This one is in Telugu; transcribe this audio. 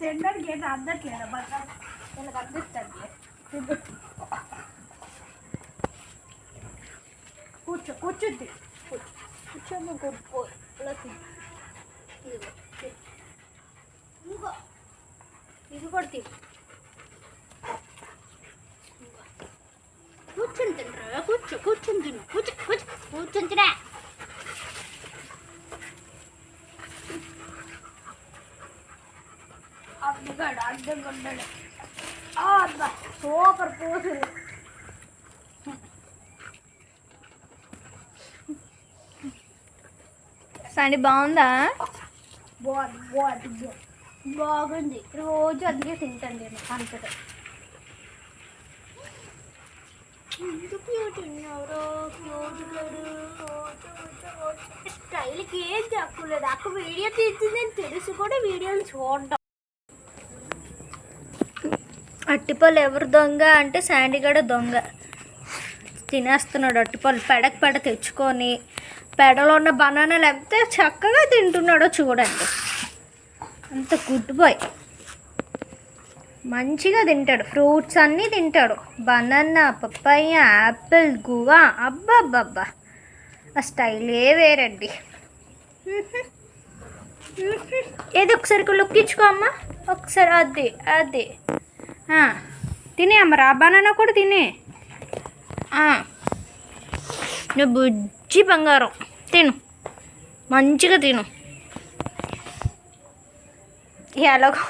తినడానికి ఏంటి అందట్లేదా బాగా వీళ్ళకి అందిస్తాను. కూర్చుద్ది కూర్చొని కొట్టుకో ఇలా ఇంకో ఇది కొడుతీ కూర్చొని తింటారా? కూర్చొని తిను కూర్చొని తినా. అడ్డుగాడు అడ్డంగా ఉన్నాడు. అబ్బా సూపర్ పోసులు. సండి బాగుందా? బాగుంది. రోజు అందుకే తింటాను నేను అంతటా. స్టైల్కి ఏం చెప్పలేదు. అక్క వీడియో తీసిందని తెలుసు కూడా వీడియోలు చూడడం. అట్టిపళ్ళు ఎవరు దొంగ అంటే శాండీగడ దొంగ. తినేస్తున్నాడు అట్టిపళ్ళు పెడ తెచ్చుకొని. పెడలో ఉన్న బనానాలు ఎంత చక్కగా తింటున్నాడో చూడండి. అంత గుడ్ బాయ్. మంచిగా తింటాడు. ఫ్రూట్స్ అన్నీ తింటాడు. Banana, papaya, Apple, guava. అబ్బబ్బబ్బా ఆ స్టైలే వేరండి. ఏది ఒకసారి లుక్ ఇచ్చుకో అమ్మ. ఒకసారి అది తినే అమ్మ. రా బనానా కూడా తినే. నువ్వు బుజ్జి బంగారం తిను. మంచిగా తిను. ఎలాగో